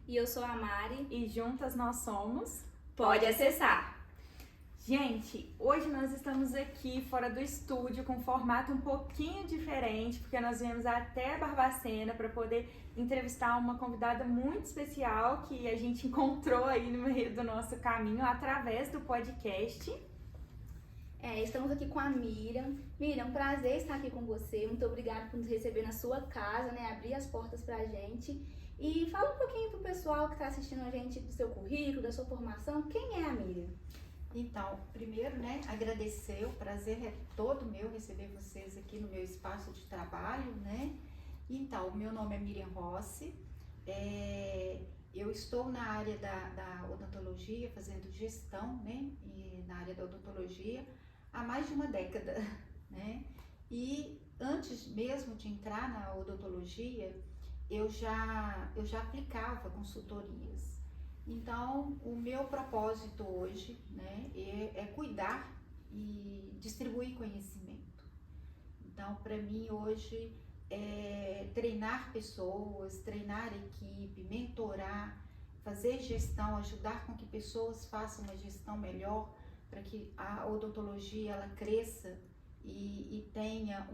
E eu sou a Mari. E juntas nós somos... Pode acessar! Gente, hoje nós estamos aqui fora do estúdio com um formato um pouquinho diferente, porque nós viemos até Barbacena para poder entrevistar uma convidada muito especial que a gente encontrou aí no meio do nosso caminho através do podcast. Estamos aqui com a Miriam. Miriam, um prazer estar aqui com você. Muito obrigada por nos receber na sua casa, abrir as portas pra gente. E fala um pouquinho pro pessoal que está assistindo a gente do seu currículo, da sua formação. Quem é a Miriam? Então, primeiro, agradecer, o prazer é todo meu receber vocês aqui no meu espaço de trabalho, Então, o meu nome é Miriam Rossi, eu estou na área da odontologia, fazendo gestão, e na área da odontologia há mais de uma década, E antes mesmo de entrar na odontologia, eu já aplicava consultorias. Então, o meu propósito hoje, é cuidar e distribuir conhecimento. Então, para mim hoje é treinar pessoas, treinar equipe, mentorar, fazer gestão, ajudar com que pessoas façam uma gestão melhor para que a odontologia ela cresça e tenha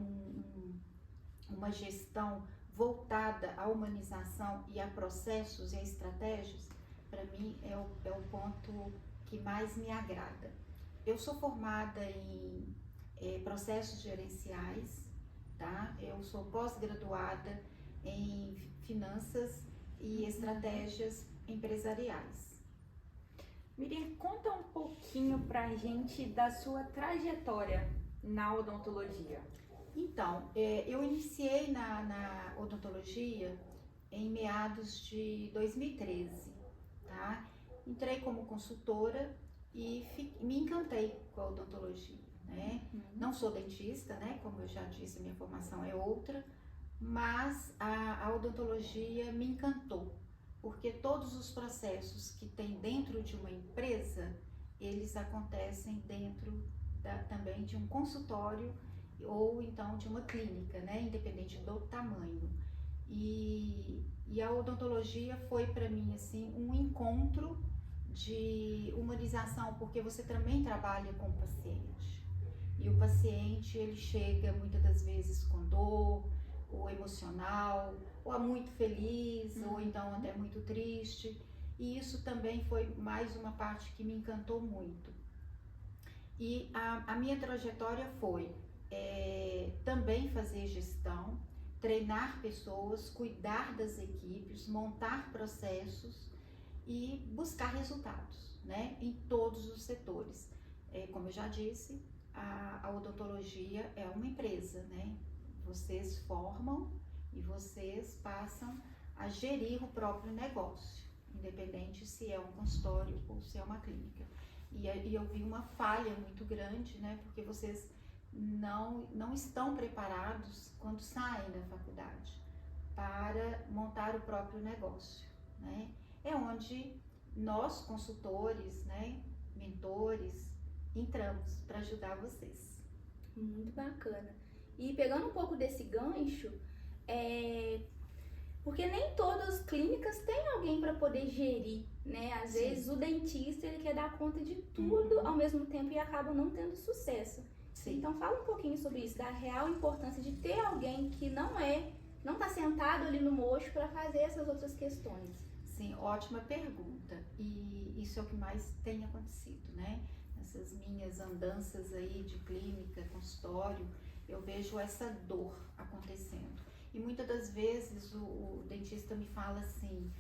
uma gestão voltada à humanização e a processos e a estratégias. Para mim é o ponto que mais me agrada. Eu sou formada em processos gerenciais, Eu sou pós-graduada em finanças e estratégias empresariais. Miriam, conta um pouquinho pra gente da sua trajetória na odontologia. Então, eu iniciei na odontologia em meados de 2013, Entrei como consultora e me encantei com a odontologia, Não sou dentista, Como eu já disse, minha formação é outra, mas a odontologia me encantou, porque todos os processos que tem dentro de uma empresa, eles acontecem dentro também de um consultório ou então de uma clínica, Independente do tamanho. E a odontologia foi para mim assim um encontro de humanização, porque você também trabalha com o paciente. E o paciente, ele chega muitas das vezes com dor, ou emocional, ou muito feliz, ou então até muito triste. E isso também foi mais uma parte que me encantou muito. E a minha trajetória foi também fazer gestão, treinar pessoas, cuidar das equipes, montar processos e buscar resultados, em todos os setores. Como eu já disse, a odontologia é uma empresa, Vocês formam e vocês passam a gerir o próprio negócio, independente se é um consultório ou se é uma clínica. E eu vi uma falha muito grande, Porque vocês não estão preparados quando saem da faculdade para montar o próprio negócio, É onde nós, consultores, mentores, entramos para ajudar vocês. Muito bacana. E pegando um pouco desse gancho, porque nem todas as clínicas têm alguém para poder gerir, Às Sim. vezes o dentista ele quer dar conta de tudo ao mesmo tempo e acaba não tendo sucesso. Sim. Então fala um pouquinho sobre isso, da real importância de ter alguém que não está sentado ali no mocho para fazer essas outras questões. Sim, ótima pergunta. E isso é o que mais tem acontecido, Essas minhas andanças aí de clínica, consultório, eu vejo essa dor acontecendo. E muitas das vezes o dentista me fala assim,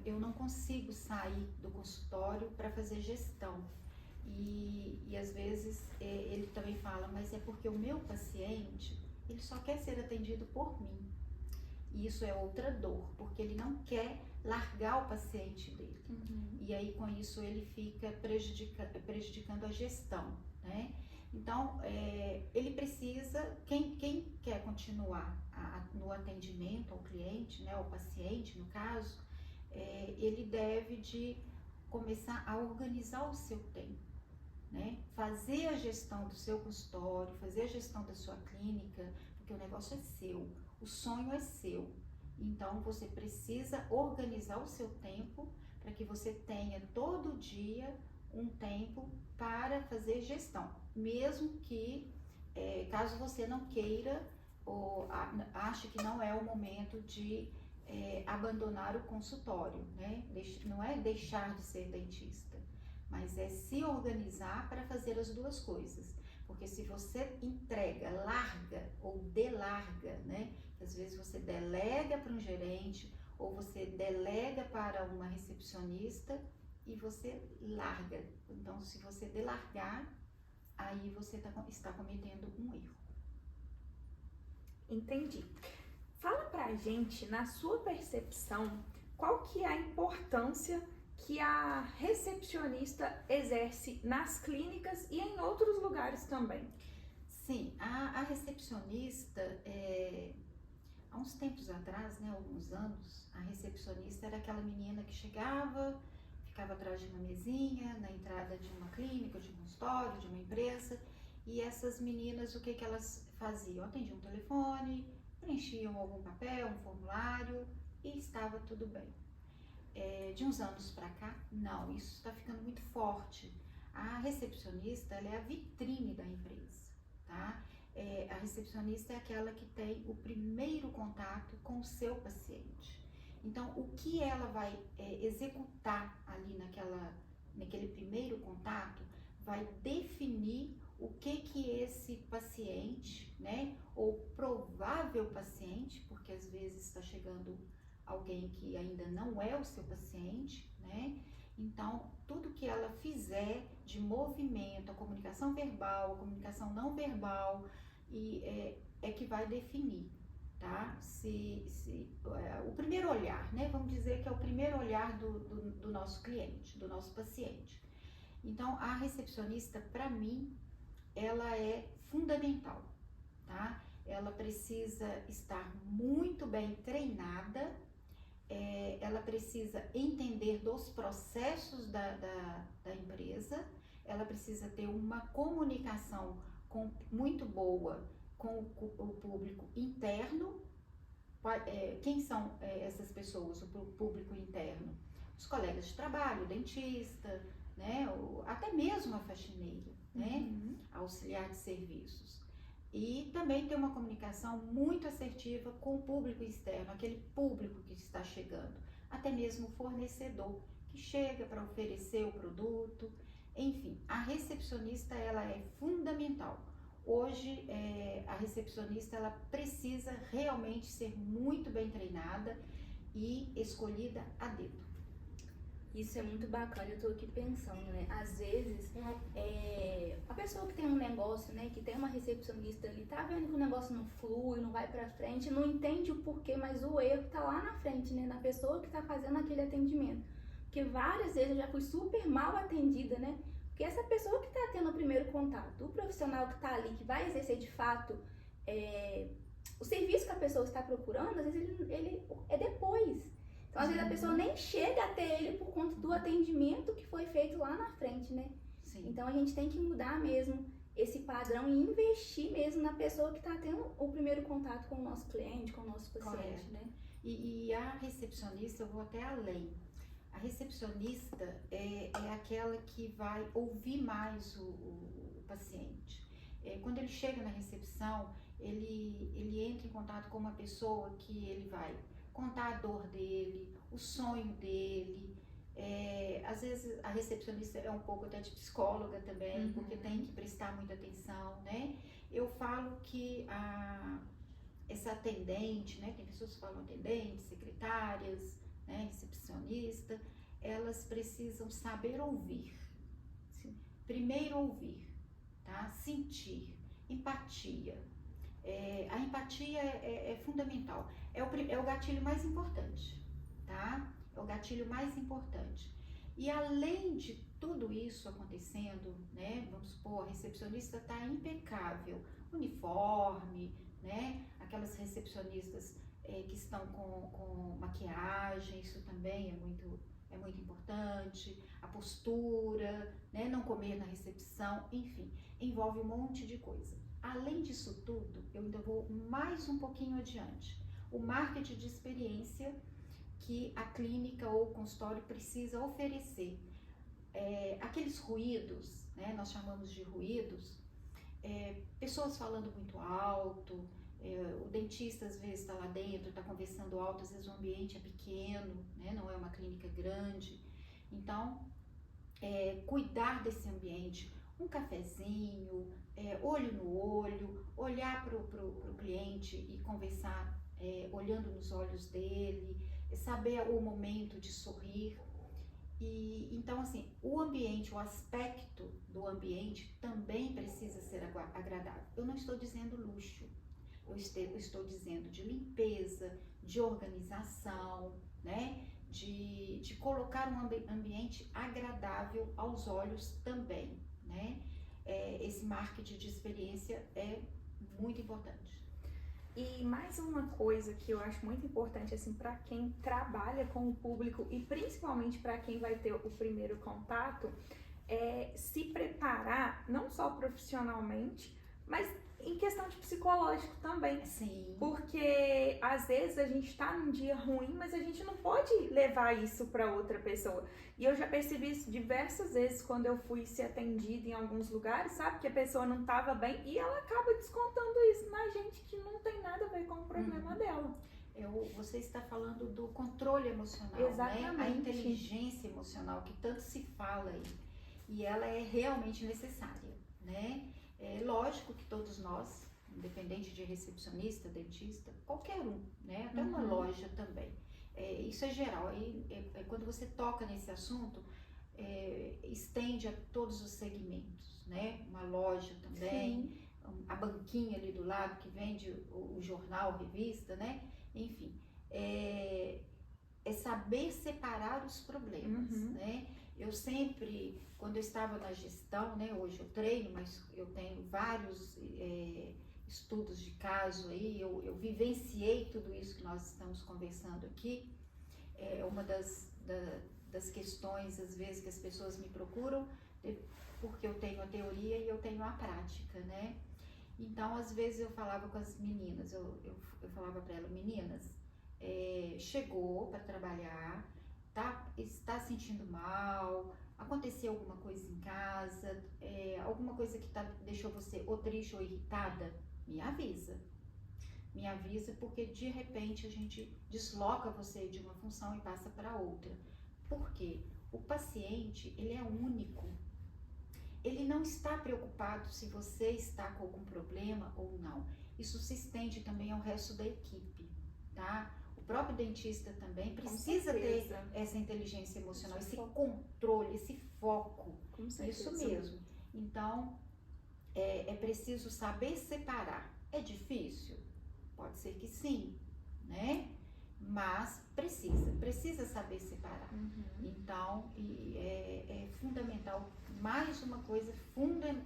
eu não consigo sair do consultório para fazer gestão. E às vezes ele também fala, mas é porque o meu paciente, ele só quer ser atendido por mim. E isso é outra dor, porque ele não quer largar o paciente dele. E aí com isso ele fica prejudicando a gestão, Então, ele precisa, quem quer continuar no atendimento ao cliente, ao paciente no caso, ele deve de começar a organizar o seu tempo, fazer a gestão do seu consultório, fazer a gestão da sua clínica, porque o negócio é seu, o sonho é seu. Então você precisa organizar o seu tempo para que você tenha todo dia um tempo para fazer gestão, mesmo que caso você não queira ou ache que não é o momento de abandonar o consultório, né? Não é deixar de ser dentista, mas é se organizar para fazer as duas coisas. Porque se você entrega, larga ou delarga, né? Às vezes você delega para um gerente ou você delega para uma recepcionista e você larga. Então, se você delargar, aí você está cometendo um erro. Entendi. Fala pra gente, na sua percepção, qual que é a importância que a recepcionista exerce nas clínicas e em outros lugares também? Sim, a recepcionista, há uns tempos atrás, né, alguns anos, a recepcionista era aquela menina que chegava, ficava atrás de uma mesinha, na entrada de uma clínica, de um consultório, de uma empresa, e essas meninas, o que elas faziam? Atendiam um telefone, preenchiam algum papel, um formulário e estava tudo bem. De uns anos para cá, não, isso está ficando muito forte. A recepcionista, ela é a vitrine da empresa, tá? A recepcionista é aquela que tem o primeiro contato com o seu paciente. Então, o que ela vai executar ali naquele primeiro contato vai definir o que esse paciente, né, ou provável paciente, porque às vezes está chegando alguém que ainda não é o seu paciente, né? Então, tudo que ela fizer de movimento, a comunicação verbal, a comunicação não verbal, é que vai definir, tá? O primeiro olhar, né? Vamos dizer que é o primeiro olhar do nosso cliente, do nosso paciente. Então, a recepcionista, para mim, ela é fundamental, tá? Ela precisa estar muito bem treinada, ela precisa entender dos processos da empresa, ela precisa ter uma comunicação muito boa com o público interno. Quem são essas pessoas, o público interno? Os colegas de trabalho, o dentista, né? Até mesmo a faxineira, né? Auxiliar de serviços. E também ter uma comunicação muito assertiva com o público externo, aquele público que está chegando, até mesmo o fornecedor que chega para oferecer o produto. Enfim, a recepcionista, ela é fundamental. Hoje, a recepcionista, ela precisa realmente ser muito bem treinada e escolhida a dedo. Isso é muito bacana, eu tô aqui pensando, né? Às vezes, a pessoa que tem um negócio, né? Que tem uma recepcionista ali, tá vendo que o negócio não flui, não vai pra frente, não entende o porquê, mas o erro tá lá na frente, né? Na pessoa que tá fazendo aquele atendimento. Porque várias vezes eu já fui super mal atendida, né? Porque essa pessoa que tá tendo o primeiro contato, o profissional que tá ali, que vai exercer de fato o serviço que a pessoa está procurando, às vezes ele é depois. Então, às vezes a pessoa nem chega até ele por conta do atendimento que foi feito lá na frente, né? Sim. Então, a gente tem que mudar mesmo esse padrão e investir mesmo na pessoa que está tendo o primeiro contato com o nosso cliente, com o nosso paciente, Correto. né? E a recepcionista, eu vou até além. A recepcionista é aquela que vai ouvir mais o paciente. Quando ele chega na recepção, ele entra em contato com uma pessoa que ele vai contar a dor dele, o sonho dele. Às vezes a recepcionista é um pouco até de psicóloga também, porque tem que prestar muita atenção, né? Eu falo que essa atendente, né? Tem pessoas que falam atendente, secretárias, né? Recepcionista, elas precisam saber ouvir. Sim. Primeiro ouvir, tá? Sentir, empatia. A empatia é fundamental. É o gatilho mais importante, tá? É o gatilho mais importante. E além de tudo isso acontecendo, né? Vamos supor, a recepcionista está impecável, uniforme, né? Aquelas recepcionistas que estão com maquiagem, isso também é muito importante. A postura, né? Não comer na recepção, enfim, envolve um monte de coisa. Além disso tudo, eu ainda vou mais um pouquinho adiante. o marketing de experiência que a clínica ou o consultório precisa oferecer. Aqueles ruídos, né, nós chamamos de ruídos, pessoas falando muito alto, o dentista às vezes está lá dentro, está conversando alto, às vezes o ambiente é pequeno, né, não é uma clínica grande. Então, cuidar desse ambiente, um cafezinho, olho no olho, olhar para o cliente e conversar olhando nos olhos dele, saber o momento de sorrir. E então, assim, o ambiente, o aspecto do ambiente também precisa ser agradável. Eu não estou dizendo luxo, eu estou dizendo de limpeza, de organização, né? De colocar um ambiente agradável aos olhos também, né? Esse marketing de experiência é muito importante. E mais uma coisa que eu acho muito importante, assim, para quem trabalha com o público e principalmente para quem vai ter o primeiro contato, é se preparar, não só profissionalmente, mas em questão de psicológico também. Sim. Porque às vezes a gente tá num dia ruim, mas a gente não pode levar isso para outra pessoa. E eu já percebi isso diversas vezes quando eu fui ser atendida em alguns lugares, sabe? Que a pessoa não tava bem e ela acaba descontando isso na gente, que não tem nada a ver com o problema dela. Você está falando do controle emocional, Exatamente. né? A inteligência emocional que tanto se fala aí. E ela é realmente necessária, né? É lógico que todos nós, independente de recepcionista, dentista, qualquer um, né? Até uma loja também. Isso é geral. Quando você toca nesse assunto, estende a todos os segmentos, né? Uma loja também, sim, a banquinha ali do lado que vende o jornal, revista, né? Enfim, é saber separar os problemas, né? Eu sempre, quando eu estava na gestão, né? Hoje eu treino, mas eu tenho vários estudos de caso aí, eu vivenciei tudo isso que nós estamos conversando aqui. Uma das questões, às vezes, que as pessoas me procuram, porque eu tenho a teoria e eu tenho a prática, né? Então, às vezes eu falava com as meninas, eu falava para elas, meninas, chegou para trabalhar, está sentindo mal, aconteceu alguma coisa em casa, alguma coisa que deixou você ou triste ou irritada, me avisa. Me avisa, porque de repente a gente desloca você de uma função e passa para outra. Por quê? O paciente, ele é único. Ele não está preocupado se você está com algum problema ou não. Isso se estende também ao resto da equipe, tá? O próprio dentista também precisa ter essa inteligência emocional, esse controle, esse foco. Isso mesmo. Então, é preciso saber separar. É difícil? Pode ser que sim, né? Mas precisa saber separar. Então, é fundamental, mais uma coisa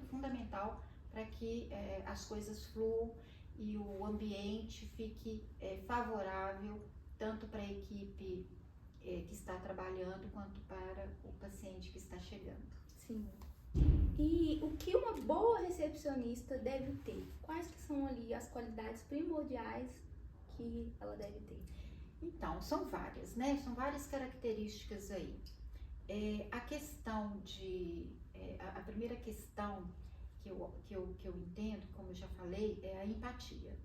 fundamental para que as coisas fluam e o ambiente fique favorável tanto para a equipe que está trabalhando quanto para o paciente que está chegando. Sim. E o que uma boa recepcionista deve ter? Quais que são ali as qualidades primordiais que ela deve ter? Então, são várias, né? São várias características aí. A questão a primeira questão que eu entendo, como eu já falei, é a empatia.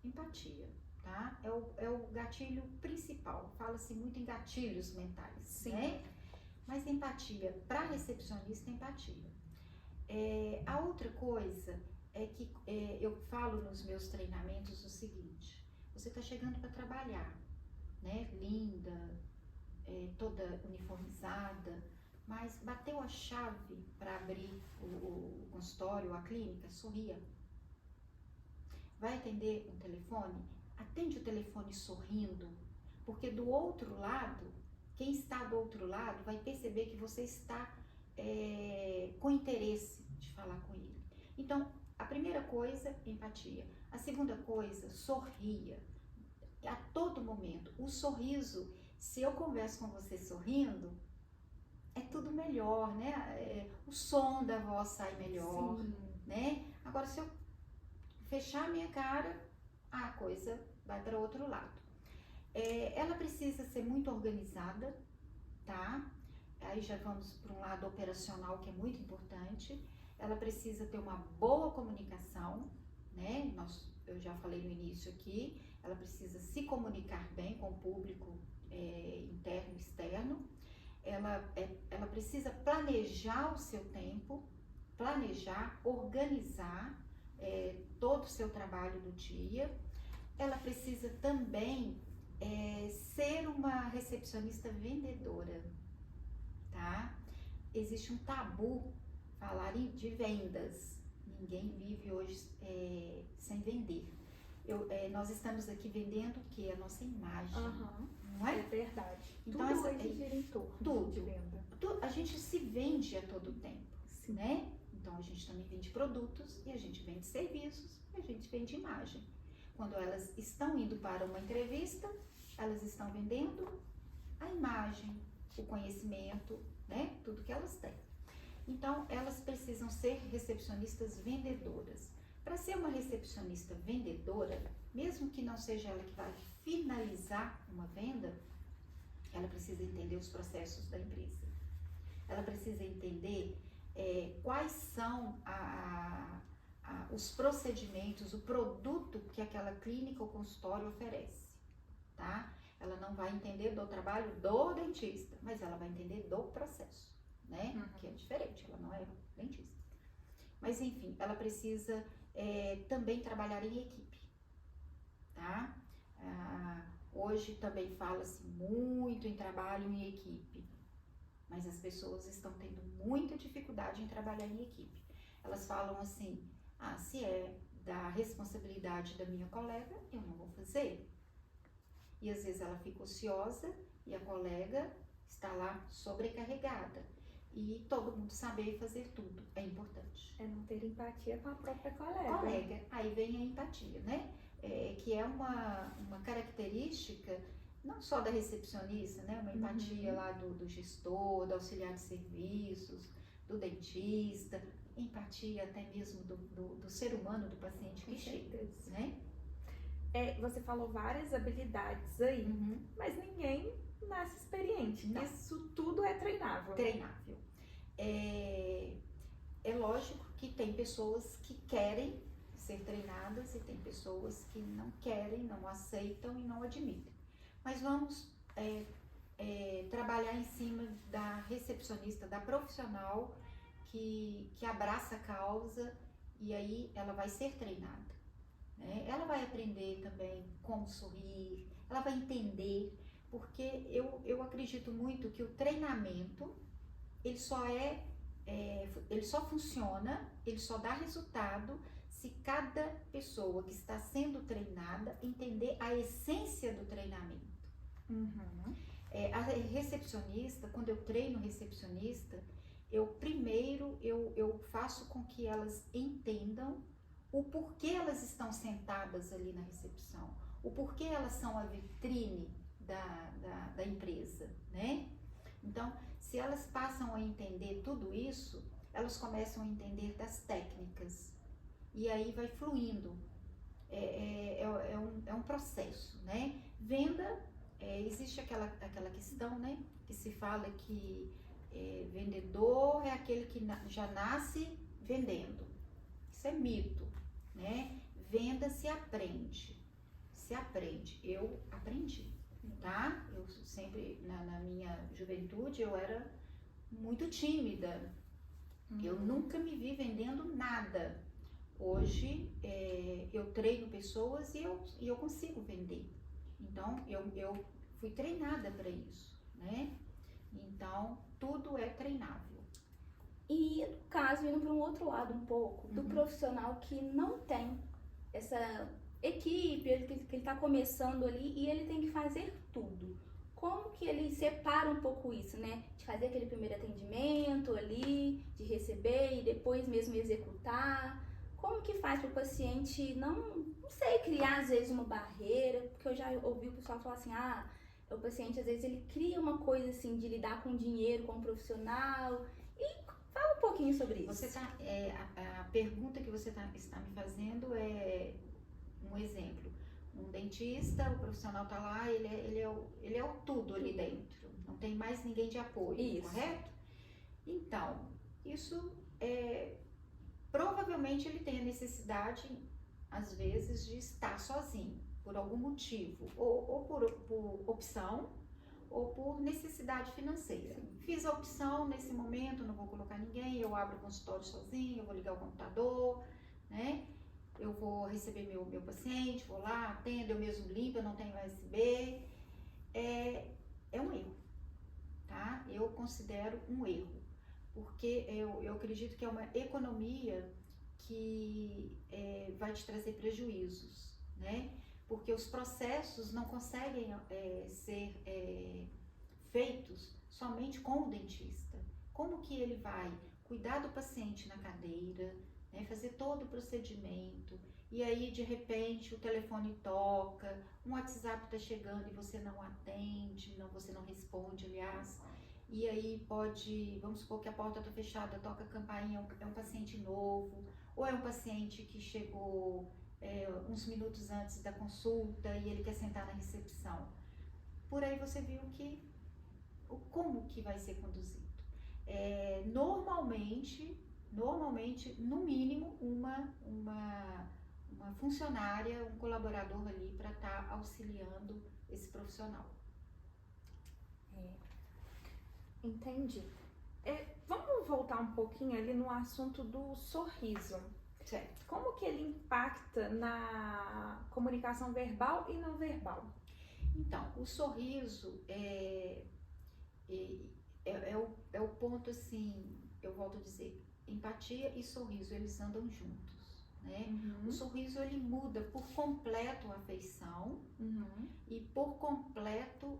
Empatia, tá? É o gatilho principal. Fala-se muito em gatilhos mentais, sim, né? Mas empatia, para recepcionista, empatia. A outra coisa é que eu falo nos meus treinamentos o seguinte: você está chegando para trabalhar, né? Linda, toda uniformizada, mas bateu a chave para abrir o consultório, a clínica, sorria. Vai atender um telefone? Atende o telefone sorrindo, porque do outro lado, quem está do outro lado vai perceber que você está com interesse de falar com ele. Então, a primeira coisa, empatia. A segunda coisa, sorria. A todo momento. O sorriso, se eu converso com você sorrindo, é tudo melhor, né? O som da voz sai melhor, sim, né? Agora, se eu fechar a minha cara, a coisa vai para outro lado. Ela precisa ser muito organizada, tá? Aí já vamos para um lado operacional que é muito importante. Ela precisa ter uma boa comunicação, né? Eu já falei no início aqui, ela precisa se comunicar bem com o público interno e externo. Ela precisa planejar o seu tempo, organizar todo o seu trabalho do dia. Ela precisa também ser uma recepcionista vendedora, tá? Existe um tabu falar de vendas. Ninguém vive hoje sem vender. Nós estamos aqui vendendo o quê? A nossa imagem, não é? É verdade. Então, tudo hoje gira em torno de venda. A gente se vende a todo tempo, Sim. né? Então, a gente também vende produtos e a gente vende serviços e a gente vende imagem. Quando elas estão indo para uma entrevista, elas estão vendendo a imagem, o conhecimento, né? Tudo que elas têm. Então, elas precisam ser recepcionistas vendedoras. Para ser uma recepcionista vendedora, mesmo que não seja ela que vai finalizar uma venda, ela precisa entender os processos da empresa. Ela precisa entender quais são os procedimentos, o produto que aquela clínica ou consultório oferece, tá? Ela não vai entender do trabalho do dentista, mas ela vai entender do processo, né? Que é diferente, ela não é dentista. Mas enfim, ela precisa também trabalhar em equipe, tá? Hoje também fala-se muito em trabalho em equipe, mas as pessoas estão tendo muita dificuldade em trabalhar em equipe. Elas falam assim, se é da responsabilidade da minha colega, eu não vou fazer. E às vezes ela fica ociosa e a colega está lá sobrecarregada. E todo mundo saber fazer tudo é importante. É não ter empatia com a própria colega. Aí vem a empatia, né? Que é uma característica não só da recepcionista, né? Uma empatia lá do gestor, do auxiliar de serviços, do dentista, empatia até mesmo do ser humano, do paciente que chega, né? Você falou várias habilidades aí, mas ninguém nasce experiente. Não. Isso tudo é treinável. Treinável. É lógico que tem pessoas que querem ser treinadas e tem pessoas que não querem, não aceitam e não admitem. Mas vamos trabalhar em cima da recepcionista, da profissional que abraça a causa e aí ela vai ser treinada, né? Ela vai aprender também como sorrir, ela vai entender, porque eu acredito muito que o treinamento, ele só funciona, ele só dá resultado se cada pessoa que está sendo treinada entender a essência do treinamento. A recepcionista, quando eu treino recepcionista, eu faço com que elas entendam o porquê elas estão sentadas ali na recepção, o porquê elas são a vitrine da empresa, né? Então, se elas passam a entender tudo isso, elas começam a entender das técnicas e aí vai fluindo. É um processo, né? Venda, existe aquela questão, né? Que se fala que vendedor é aquele que já nasce vendendo. Isso é mito, né? Venda se aprende. Eu aprendi, tá? Eu sempre, na minha juventude, eu era muito tímida. Eu nunca me vi vendendo nada. Hoje, eu treino pessoas e eu consigo vender. Então, eu fui treinada para isso, né? Então, tudo é treinável. E no caso, indo para um outro lado um pouco, do profissional que não tem essa equipe, que ele está começando ali e ele tem que fazer tudo. Como que ele separa um pouco isso, né? De fazer aquele primeiro atendimento ali, de receber e depois mesmo executar. Como que faz para o paciente não sei, criar às vezes uma barreira? Porque eu já ouvi o pessoal falar assim, o paciente às vezes ele cria uma coisa assim de lidar com dinheiro, com o profissional. E fala um pouquinho sobre isso. A pergunta que você está me fazendo é um exemplo. Um dentista, o profissional tá lá, ele é o tudo ali dentro. Não tem mais ninguém de apoio, Isso. correto? Então, isso provavelmente ele tem a necessidade, às vezes, de estar sozinho, por algum motivo, ou por opção, ou por necessidade financeira. Fiz a opção nesse momento, não vou colocar ninguém, eu abro o consultório sozinho, eu vou ligar o computador, né? Eu vou receber meu paciente, vou lá, atendo, eu mesmo limpo, eu não tenho USB. É um erro, tá? Eu considero um erro, porque eu acredito que é uma economia que vai te trazer prejuízos, né? Porque os processos não conseguem ser feitos somente com o dentista. Como que ele vai cuidar do paciente na cadeira, né, fazer todo o procedimento, e aí de repente o telefone toca, um WhatsApp está chegando e você não atende, você não responde, aliás, e aí vamos supor que a porta está fechada, toca a campainha, é um paciente novo, ou é um paciente que chegou uns minutos antes da consulta e ele quer sentar na recepção. Por aí você viu como que vai ser conduzido. Normalmente, no mínimo, uma funcionária, um colaborador ali para estar auxiliando esse profissional. Entendi. Vamos voltar um pouquinho ali no assunto do sorriso. Certo. Como que ele impacta na comunicação verbal e não verbal? Então, o sorriso é o ponto, assim, eu volto a dizer, empatia e sorriso, eles andam juntos, né? O sorriso, ele muda por completo a feição e por completo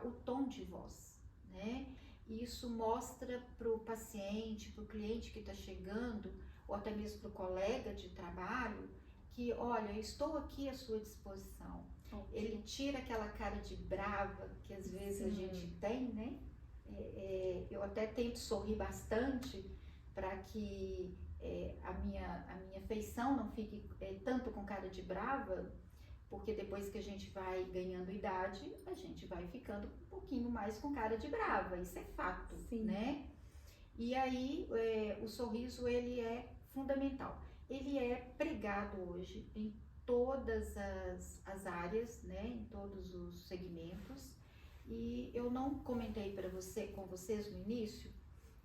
o tom de voz, né? Isso mostra para o paciente, para o cliente que está chegando, ou até mesmo para o colega de trabalho, que, olha, eu estou aqui à sua disposição. Ele tira aquela cara de brava que às vezes a gente tem, né? Eu até tento sorrir bastante para que a minha feição não fique tanto com cara de brava, porque depois que a gente vai ganhando idade, a gente vai ficando um pouquinho mais com cara de brava, isso é fato, né? E aí o sorriso, ele é fundamental. Ele é pregado hoje em todas as áreas, né? Em todos os segmentos. E eu não comentei com vocês no início,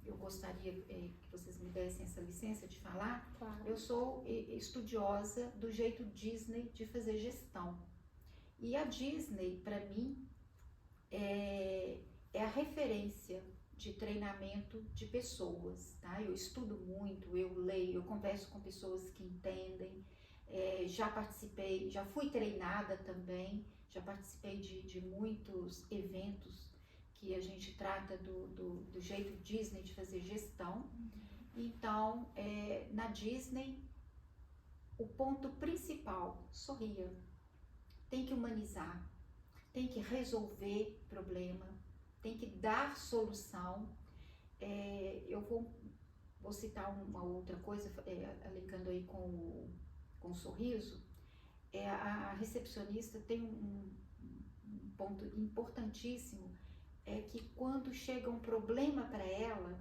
eu gostaria que vocês me dessem essa licença de falar. Claro. Eu sou estudiosa do jeito Disney de fazer gestão. E a Disney, para mim, é a referência de treinamento de pessoas, tá? Eu estudo muito, eu leio, eu converso com pessoas que entendem, já participei, já fui treinada também, já participei de muitos eventos que a gente trata do jeito Disney de fazer gestão. Então, na Disney, o ponto principal, sorria. Tem que humanizar, tem que resolver problema, tem que dar solução. Eu vou citar uma outra coisa, ligando aí com o sorriso. A recepcionista tem um ponto importantíssimo, que quando chega um problema para ela,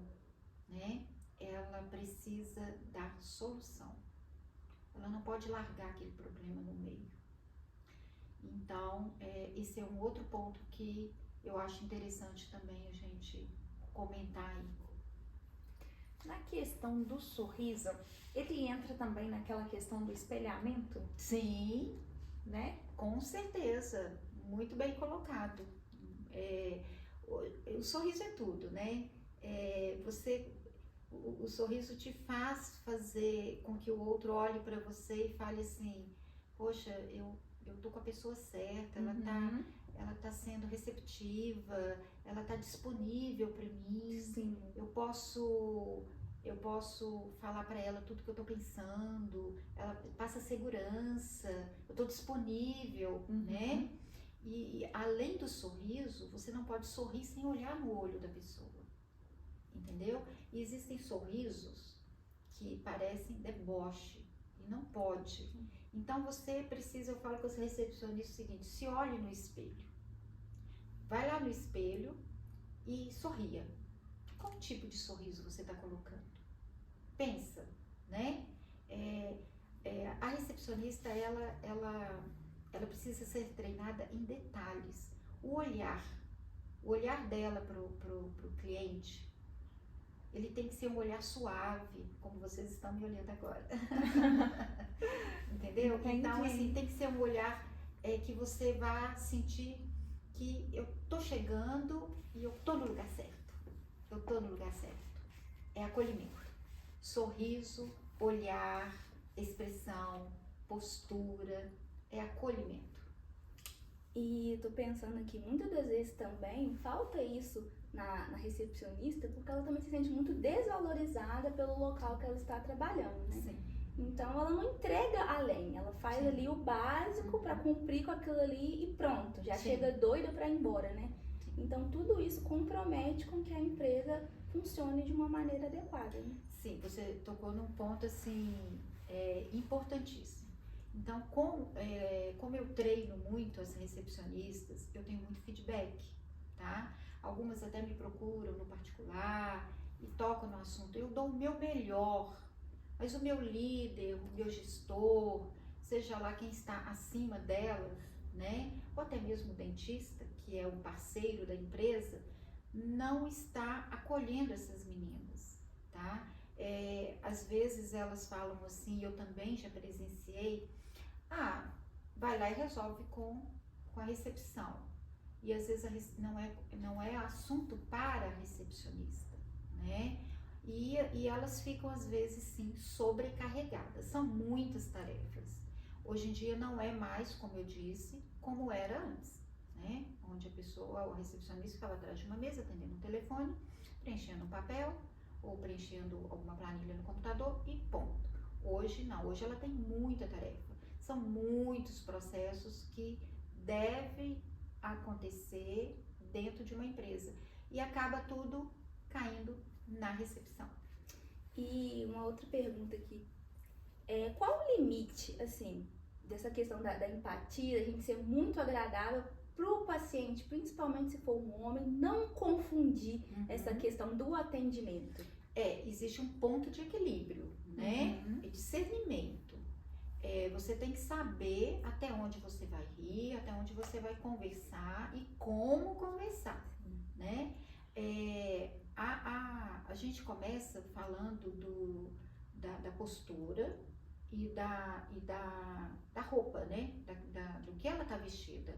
né, ela precisa dar solução. Ela não pode largar aquele problema no meio. Então, esse é um outro ponto que eu acho interessante também a gente comentar aí. Na questão do sorriso, ele entra também naquela questão do espelhamento? Sim, né? Com certeza, muito bem colocado. O sorriso é tudo, né? O sorriso te faz fazer com que o outro olhe para você e fale assim: poxa, eu tô com a pessoa certa, ela tá sendo receptiva, ela tá disponível para mim. Sim. Eu posso falar para ela tudo que eu tô pensando, ela passa segurança, eu tô disponível, né? E além do sorriso, você não pode sorrir sem olhar no olho da pessoa, entendeu? E existem sorrisos que parecem deboche, e não pode. Então você precisa, eu falo com os recepcionistas o seguinte, se olhe no espelho. Vai lá no espelho e sorria. Qual tipo de sorriso você está colocando? Pensa, né? A recepcionista, ela precisa ser treinada em detalhes. O olhar dela pro cliente, ele tem que ser um olhar suave, como vocês estão me olhando agora. Entendeu? Entendi. Então, assim, tem que ser um olhar que você vá sentir que eu tô chegando e eu tô no lugar certo. Eu tô no lugar certo. É acolhimento. Sorriso, olhar, expressão, postura, é acolhimento. E tô pensando aqui, muitas das vezes também falta isso na recepcionista, porque ela também se sente muito desvalorizada pelo local que ela está trabalhando, né? Sim. Então ela não entrega além, ela faz Sim. ali o básico para cumprir com aquilo ali e pronto, já Sim. chega doida para ir embora, né? Sim. Então tudo isso compromete com que a empresa funcione de uma maneira adequada, né? Sim, você tocou num ponto assim importantíssimo. Então, como eu treino muito as recepcionistas, eu tenho muito feedback, tá? Algumas até me procuram no particular e tocam no assunto. Eu dou o meu melhor, mas o meu líder, o meu gestor, seja lá quem está acima delas, né? Ou até mesmo o dentista, que é um parceiro da empresa, não está acolhendo essas meninas, tá? Às vezes elas falam assim, eu também já presenciei, vai lá e resolve com a recepção. E às vezes não é assunto para a recepcionista, né? E elas ficam às vezes sim sobrecarregadas, são muitas tarefas. Hoje em dia não é mais, como eu disse, como era antes, né? Onde a recepcionista ficava atrás de uma mesa, atendendo um telefone, preenchendo um papel ou preenchendo alguma planilha no computador e ponto. Hoje não, hoje ela tem muita tarefa. São muitos processos que devem acontecer dentro de uma empresa e acaba tudo caindo na recepção. E uma outra pergunta aqui, qual o limite, assim, dessa questão da empatia, a gente ser muito agradável pro paciente, principalmente se for um homem, não confundir essa questão do atendimento? Existe um ponto de equilíbrio, né? E discernimento. Você tem que saber até onde você vai rir, até onde você vai conversar e como conversar, né? A gente começa falando da postura e da roupa, né? Do que ela tá vestida.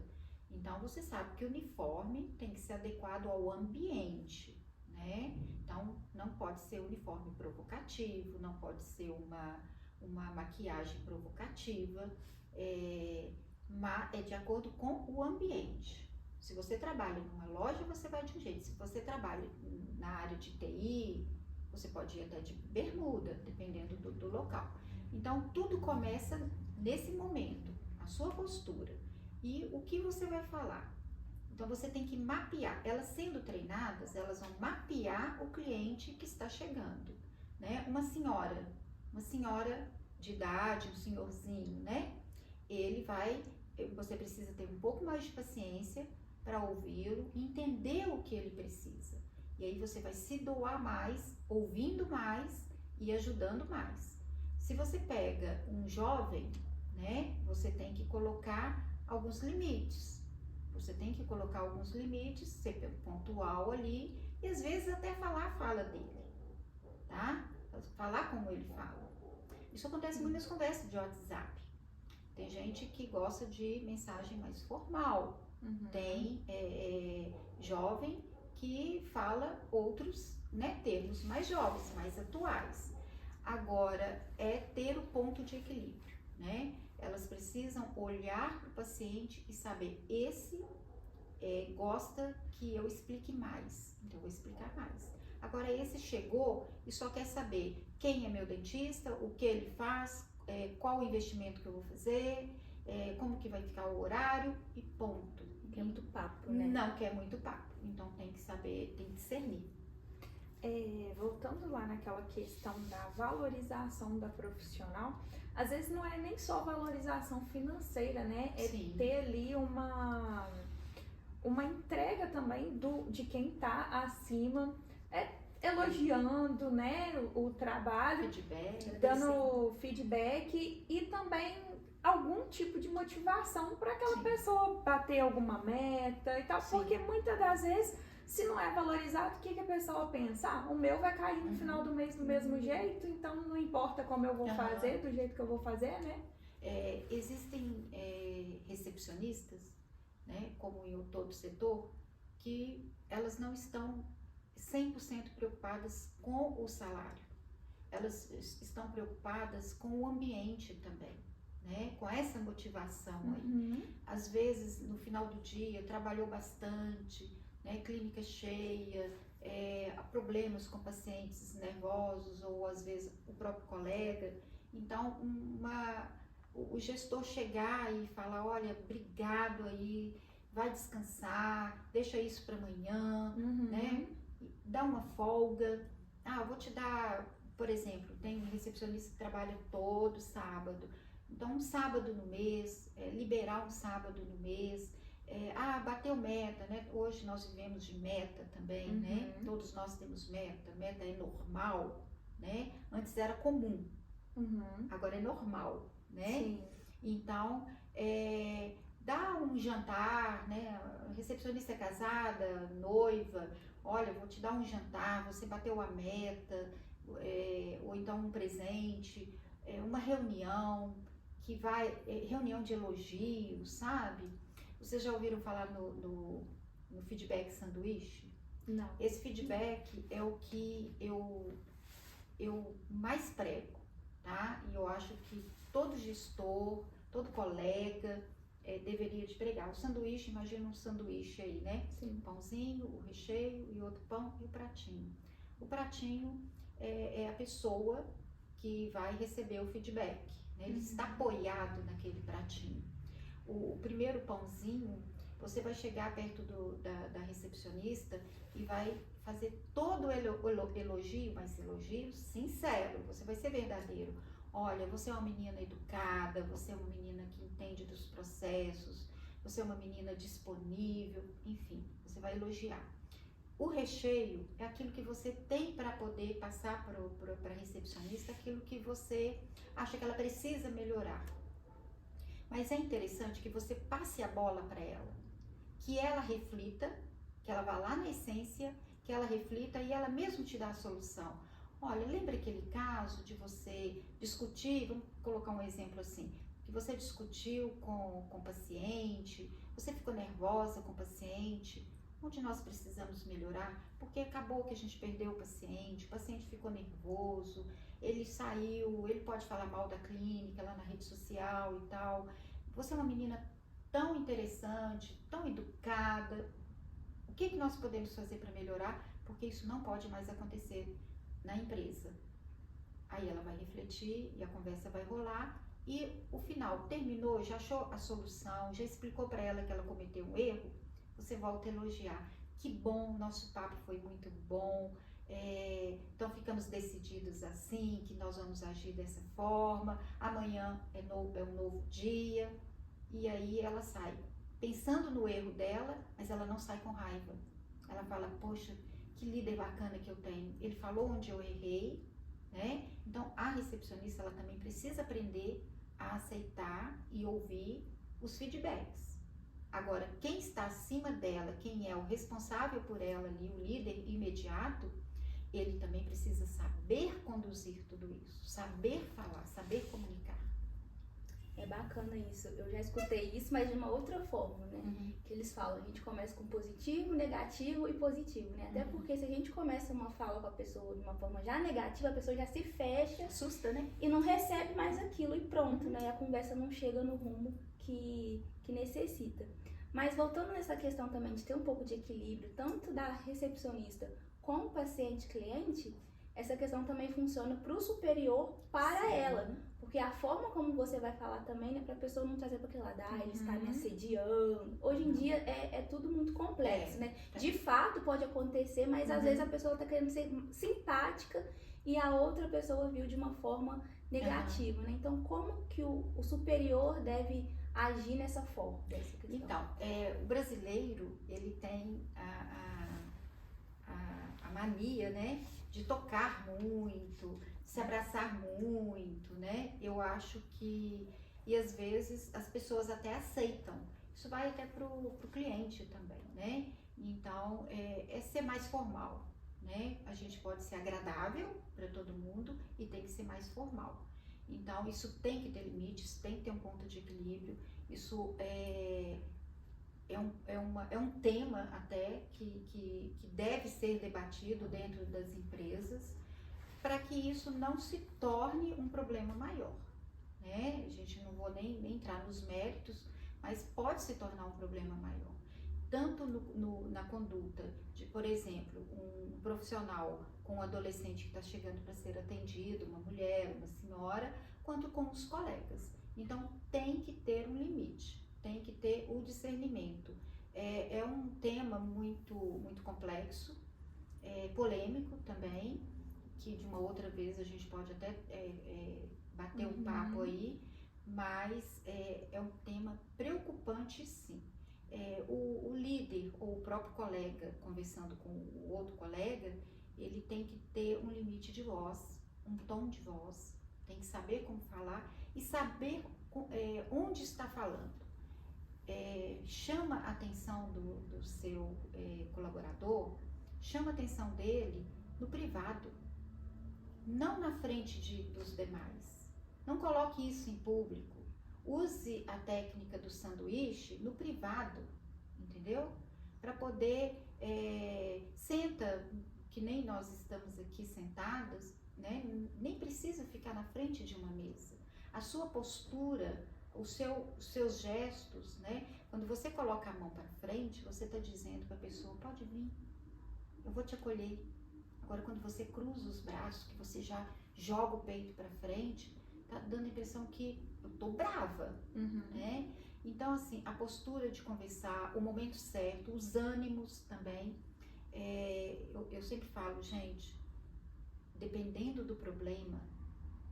Então, você sabe que o uniforme tem que ser adequado ao ambiente, né? Então, não pode ser uniforme provocativo, não pode ser uma maquiagem provocativa, de acordo com o ambiente. Se você trabalha numa loja, você vai de um jeito. Se você trabalha na área de TI, você pode ir até de bermuda, dependendo do local. Então, tudo começa nesse momento, a sua postura e o que você vai falar. Então, você tem que mapear. Elas sendo treinadas, elas vão mapear o cliente que está chegando, né? Uma senhora de idade, um senhorzinho, né? Você precisa ter um pouco mais de paciência para ouvi-lo e entender o que ele precisa. E aí você vai se doar mais, ouvindo mais e ajudando mais. Se você pega um jovem, né? Você tem que colocar alguns limites. Você tem que colocar alguns limites, ser pontual ali e às vezes até falar a fala dele, tá? Falar como ele fala. Isso acontece muito nas conversas de WhatsApp. Tem gente que gosta de mensagem mais formal. Tem jovem que fala outros, né, termos mais jovens, mais atuais. Agora, ter o ponto de equilíbrio, né? Elas precisam olhar para o paciente e saber, esse gosta que eu explique mais, então eu vou explicar mais. Agora, esse chegou e só quer saber quem é meu dentista, o que ele faz, qual o investimento que eu vou fazer, como que vai ficar o horário e ponto. Quer muito papo, né? Não quer muito papo, então tem que saber, tem que discernir. Voltando lá naquela questão da valorização da profissional, às vezes não é nem só valorização financeira, né? É Sim. ter ali uma entrega também de quem está acima, elogiando, né, o trabalho, Feedback. dando feedback e também algum tipo de motivação para aquela Sim. pessoa bater alguma meta e tal, Sim. porque muitas das vezes, se não é valorizado, o que a pessoa pensa? O meu vai cair no final do mês do mesmo jeito, então não importa como eu vou fazer, do jeito que eu vou fazer, né? Existem recepcionistas, né, como em todo setor, que elas não estão 100% preocupadas com o salário. Elas estão preocupadas com o ambiente também, né, com essa motivação aí. Às vezes, no final do dia, trabalhou bastante, né, clínica cheia, problemas com pacientes nervosos ou às vezes o próprio colega. Então, o gestor chegar e falar, olha, obrigado aí, vai descansar, deixa isso para amanhã, né? Dá uma folga. Eu vou te dar, por exemplo, tem recepcionista que trabalha todo sábado. Então, um sábado no mês, liberar um sábado no mês. Bateu meta, né? Hoje nós vivemos de meta também, né? Todos nós temos meta. Meta é normal, né? Antes era comum, agora é normal, né? Sim. Então, dá um jantar, né? A recepcionista é casada, noiva, olha, vou te dar um jantar, você bateu a meta, ou então um presente, uma reunião que reunião de elogios, sabe? Vocês já ouviram falar no feedback sanduíche? Não. Esse feedback é o que eu mais prego, tá? E eu acho que todo gestor, todo colega deveria de pregar. O sanduíche, imagina um sanduíche aí, né? Sim. Um pãozinho, o recheio e outro pão e o pratinho. O pratinho é a pessoa que vai receber o feedback, né? Ele está apoiado naquele pratinho. O primeiro pãozinho, você vai chegar perto da recepcionista e vai fazer todo o elogio, mas elogio sincero, você vai ser verdadeiro. Olha, você é uma menina educada, você é uma menina que entende dos processos, você é uma menina disponível, enfim, você vai elogiar. O recheio é aquilo que você tem para poder passar para a recepcionista, aquilo que você acha que ela precisa melhorar. Mas é interessante que você passe a bola para ela, que ela reflita, que ela vá lá na essência, que ela reflita e ela mesmo te dá a solução. Olha, lembra aquele caso de você discutir, vamos colocar um exemplo assim, que você discutiu com o paciente, você ficou nervosa com o paciente, onde nós precisamos melhorar, porque acabou que a gente perdeu o paciente ficou nervoso, ele saiu, ele pode falar mal da clínica lá na rede social e tal. Você é uma menina tão interessante, tão educada. O que nós podemos fazer para melhorar? Porque isso não pode mais acontecer na empresa. Aí ela vai refletir e a conversa vai rolar. E o final, terminou, já achou a solução, já explicou para ela que ela cometeu um erro, você volta a elogiar. Que bom, nosso papo foi muito bom. Então ficamos decididos assim, que nós vamos agir dessa forma, amanhã é um novo dia, e aí ela sai pensando no erro dela, mas ela não sai com raiva. Ela fala, poxa, que líder bacana que eu tenho, ele falou onde eu errei, né? Então a recepcionista, ela também precisa aprender a aceitar e ouvir os feedbacks. Agora, quem está acima dela, quem é o responsável por ela ali, o líder imediato, ele também precisa saber conduzir tudo isso, saber falar, saber comunicar. É bacana isso, eu já escutei isso, mas de uma outra forma, né? Que eles falam, a gente começa com positivo, negativo e positivo, né? Até porque se a gente começa uma fala com a pessoa de uma forma já negativa, a pessoa já se fecha, assusta, né? E não recebe mais aquilo e pronto, né? E a conversa não chega no rumo que necessita. Mas voltando nessa questão também de ter um pouco de equilíbrio, tanto da recepcionista com o paciente-cliente, essa questão também funciona para o superior, para ela. Porque a forma como você vai falar também, né, pra pessoa não trazer pra aquele lado, ele está me assediando. Hoje em dia é tudo muito complexo, né? De fato pode acontecer, mas às vezes a pessoa tá querendo ser simpática e a outra pessoa viu de uma forma negativa, né? Então, como que o superior deve agir nessa forma? Dessa questão? Então, o brasileiro, ele tem a mania, né, de tocar muito, se abraçar muito, né? Eu acho que, e às vezes as pessoas até aceitam. Isso vai até pro cliente também, né? Então, é ser mais formal, né? A gente pode ser agradável para todo mundo e tem que ser mais formal. Então, isso tem que ter limites, tem que ter um ponto de equilíbrio. Isso é um tema até que deve ser debatido dentro das empresas, para que isso não se torne um problema maior, né? A gente não vou nem entrar nos méritos, mas pode se tornar um problema maior. Tanto na conduta de, por exemplo, um profissional com um adolescente que está chegando para ser atendido, uma mulher, uma senhora, quanto com os colegas. Então, tem que ter um limite, tem que ter o discernimento. É um tema muito, muito complexo, polêmico também, que de uma outra vez a gente pode até bater um papo aí, mas é um tema preocupante, sim. O líder ou o próprio colega, conversando com o outro colega, ele tem que ter um limite de voz, um tom de voz, tem que saber como falar e saber onde está falando. Chama a atenção do seu colaborador, chama a atenção dele no privado, não na frente dos demais. Não coloque isso em público. Use a técnica do sanduíche no privado, entendeu? Para poder, senta, que nem nós estamos aqui sentadas, né? Nem precisa ficar na frente de uma mesa. A sua postura, os seus gestos, né? Quando você coloca a mão para frente, você está dizendo para a pessoa, pode vir, eu vou te acolher. Agora, quando você cruza os braços, que você já joga o peito para frente, tá dando a impressão que eu tô brava, né? Então, assim, a postura de conversar, o momento certo, os ânimos também. Eu sempre falo, gente, dependendo do problema,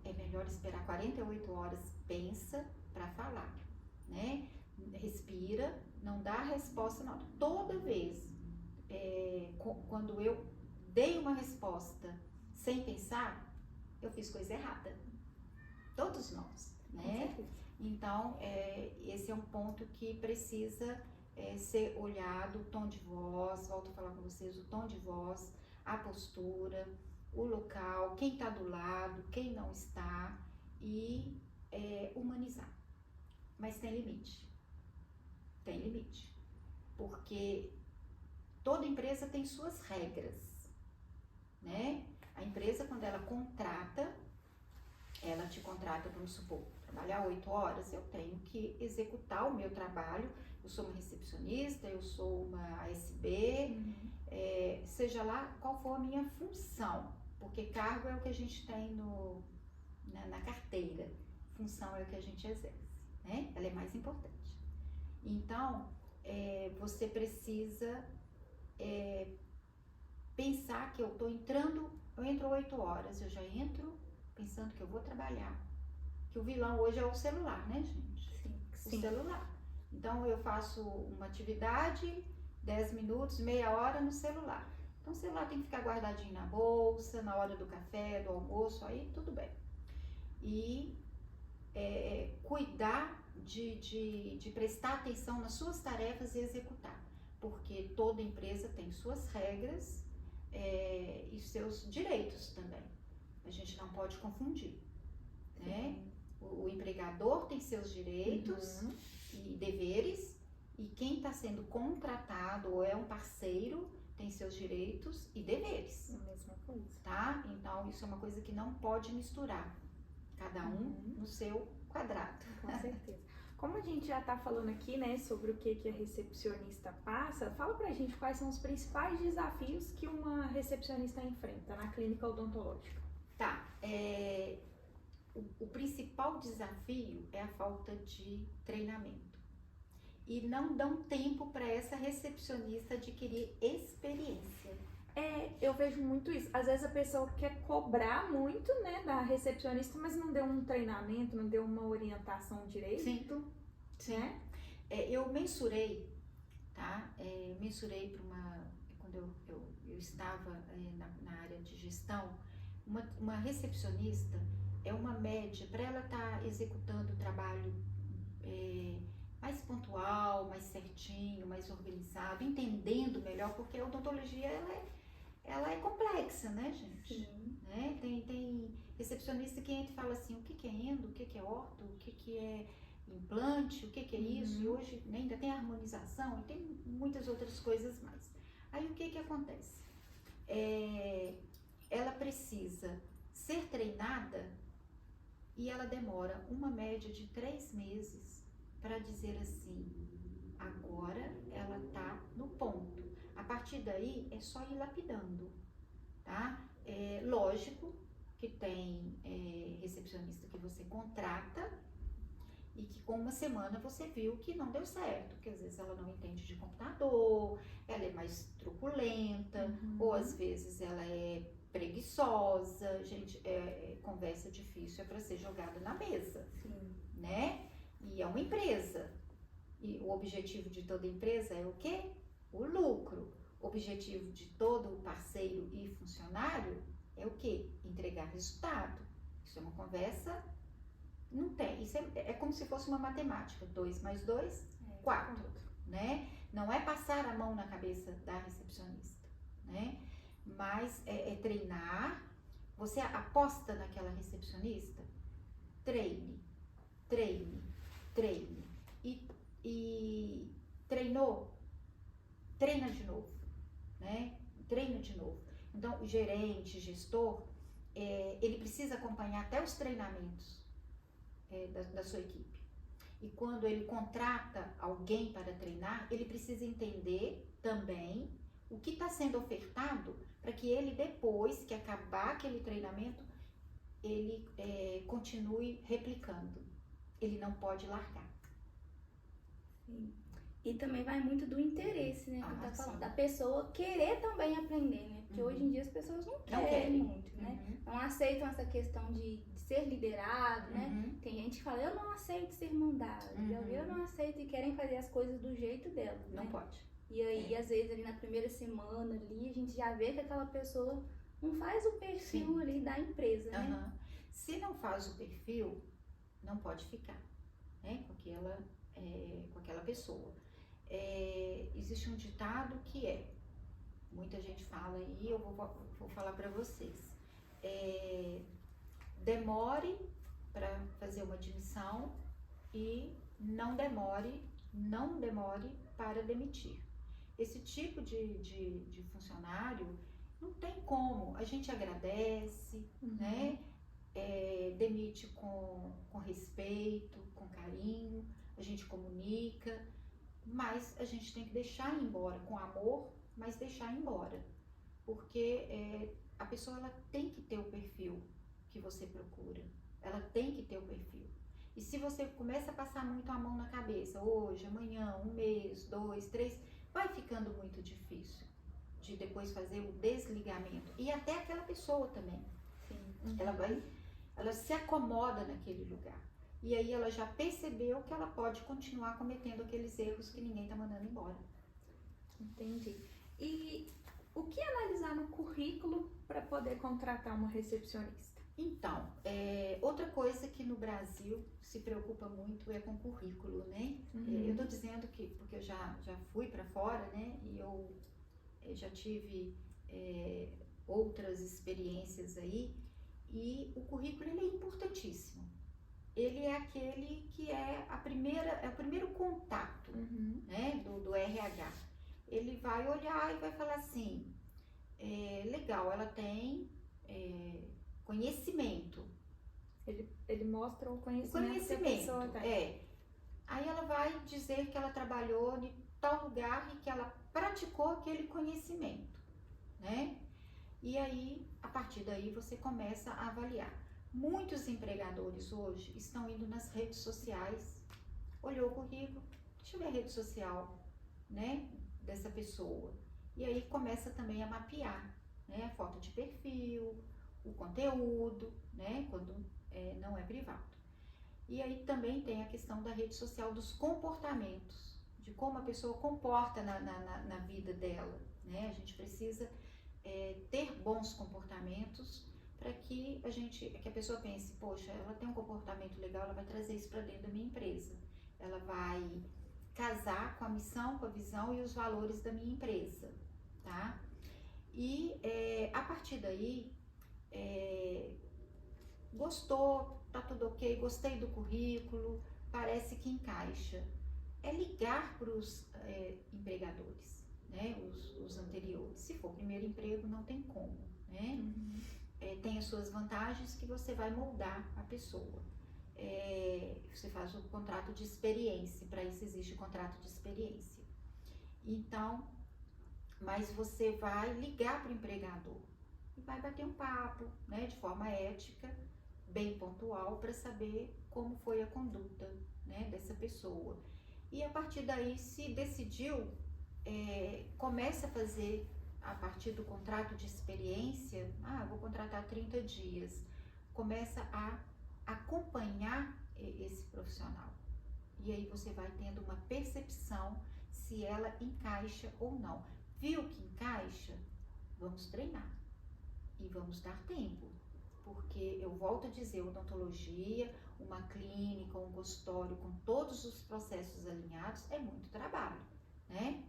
é melhor esperar 48 horas, pensa para falar, né? Respira, não dá a resposta não. Toda vez, quando eu dei uma resposta sem pensar, eu fiz coisa errada. Todos nós, né? Então, esse é um ponto que precisa ser olhado, o tom de voz, volto a falar com vocês, o tom de voz, a postura, o local, quem está do lado, quem não está, e humanizar. Mas tem limite. Tem limite. Porque toda empresa tem suas regras, né? A empresa, quando ela contrata, ela te contrata, vamos supor, trabalhar 8 horas, eu tenho que executar o meu trabalho. Eu sou uma recepcionista, eu sou uma ASB, seja lá qual for a minha função, porque cargo é o que a gente tem na carteira, função é o que a gente exerce, né? Ela é mais importante. Então, você precisa pensar que eu entro 8 horas, eu já entro pensando que eu vou trabalhar, que o vilão hoje é o celular, né, gente? Sim. O celular. Então, eu faço uma atividade, 10 minutos, meia hora no celular. Então, o celular tem que ficar guardadinho na bolsa, na hora do café, do almoço, aí tudo bem. E cuidar de prestar atenção nas suas tarefas e executar, porque toda empresa tem suas regras e seus direitos também. A gente não pode confundir, né? O empregador tem seus direitos e deveres, e quem está sendo contratado ou é um parceiro tem seus direitos e deveres. A mesma coisa. Tá? Então, isso é uma coisa que não pode misturar. Cada um no seu quadrado. Com certeza. Como a gente já tá falando aqui, né, sobre o que a recepcionista passa, fala pra gente quais são os principais desafios que uma recepcionista enfrenta na clínica odontológica. Tá. O principal desafio é a falta de treinamento. E não dão tempo para essa recepcionista adquirir experiência. Eu vejo muito isso. Às vezes a pessoa quer cobrar muito, né, da recepcionista, mas não deu um treinamento, não deu uma orientação direito. Sim. Né? Eu mensurei, tá? Mensurei para quando eu estava na área de gestão, uma recepcionista é uma média, para ela estar executando o trabalho mais pontual, mais certinho, mais organizado, entendendo melhor, porque a odontologia ela é complexa, né, gente? Sim. Né? Tem recepcionista que entra e fala assim, o que é endo, o que é orto, o que é implante, o que é isso, e hoje ainda tem harmonização e tem muitas outras coisas mais. Aí o que acontece? Ela precisa ser treinada e ela demora uma média de 3 meses para dizer assim, agora ela tá no ponto. A partir daí é só ir lapidando, tá? Lógico que tem recepcionista que você contrata e que com uma semana você viu que não deu certo, porque às vezes ela não entende de computador, ela é mais truculenta, ou às vezes ela é preguiçosa, gente, conversa difícil é para ser jogada na mesa, Sim. né? E é uma empresa, e o objetivo de toda empresa é o quê? O lucro. O objetivo de todo parceiro e funcionário é o quê? Entregar resultado. Isso é uma conversa, não tem, isso é como se fosse uma matemática, 2 mais 2, 4, né? Não é passar a mão na cabeça da recepcionista, né? Mas é treinar. Você aposta naquela recepcionista? Treine. E treinou? Treina de novo, né? Treina de novo. Então, o gerente, gestor, ele precisa acompanhar até os treinamentos da sua equipe. E quando ele contrata alguém para treinar, ele precisa entender também o que está sendo ofertado para que ele, depois que acabar aquele treinamento, ele continue replicando. Ele não pode largar. Sim. E também vai muito do interesse, né? Que tá falando, Sim. da pessoa querer também aprender, né? Porque hoje em dia as pessoas não querem muito, né? Não aceitam essa questão de ser liderado, né? Tem gente que fala, eu não aceito ser mandado, eu não aceito, e querem fazer as coisas do jeito dela. Não né? pode. E aí, às vezes, ali na primeira semana ali, a gente já vê que aquela pessoa não faz o perfil Sim. ali da empresa, né? Se não faz o perfil, não pode ficar, né? Com aquela pessoa. Existe um ditado que muita gente fala e eu vou falar para vocês. Demore para fazer uma admissão e não demore para demitir. Esse tipo de funcionário não tem como, a gente agradece, né? Demite com respeito, com carinho, a gente comunica, mas a gente tem que deixar ir embora com amor, mas deixar ir embora, porque a pessoa ela tem que ter o perfil que você procura, ela tem que ter o perfil. E se você começa a passar muito a mão na cabeça, hoje, amanhã, 1 mês, 2, 3, vai ficando muito difícil de depois fazer o desligamento. E até aquela pessoa também. Sim. Ela se acomoda naquele lugar. E aí ela já percebeu que ela pode continuar cometendo aqueles erros que ninguém tá mandando embora. Entendi. E o que analisar no currículo para poder contratar uma recepcionista? Então, outra coisa que no Brasil se preocupa muito é com o currículo, né? Eu tô dizendo que, porque eu já fui para fora, né? E eu já tive outras experiências aí, e o currículo ele é importantíssimo. Ele é aquele que é o primeiro contato, né, do RH. Ele vai olhar e vai falar assim, legal, ela tem conhecimento. Ele mostra o conhecimento que a pessoa tem. Aí ela vai dizer que ela trabalhou em tal lugar e que ela praticou aquele conhecimento, né? E aí, a partir daí, você começa a avaliar. Muitos empregadores hoje estão indo nas redes sociais, olhou o currículo, deixa eu ver a rede social, né, dessa pessoa. E aí começa também a mapear, né, a foto de perfil, o conteúdo, né, quando não é privado. E aí também tem a questão da rede social dos comportamentos, de como a pessoa comporta na vida dela, né? A gente precisa ter bons comportamentos para que a pessoa pense, poxa, ela tem um comportamento legal, ela vai trazer isso para dentro da minha empresa. Ela vai casar com a missão, com a visão e os valores da minha empresa, tá? E a partir daí, gostou, tá tudo ok, gostei do currículo, parece que encaixa. É ligar para os empregadores, né, os anteriores. Se for primeiro emprego, não tem como, né? Tem as suas vantagens que você vai moldar a pessoa. Você faz o contrato de experiência, para isso existe o contrato de experiência. Então, mas você vai ligar para o empregador e vai bater um papo, né, de forma ética, bem pontual, para saber como foi a conduta, né, dessa pessoa. E a partir daí, se decidiu, começa a fazer, a partir do contrato de experiência, vou contratar 30 dias, começa a acompanhar esse profissional. E aí você vai tendo uma percepção se ela encaixa ou não. Viu que encaixa? Vamos treinar e vamos dar tempo. Porque eu volto a dizer, odontologia, uma clínica, um consultório com todos os processos alinhados é muito trabalho, né?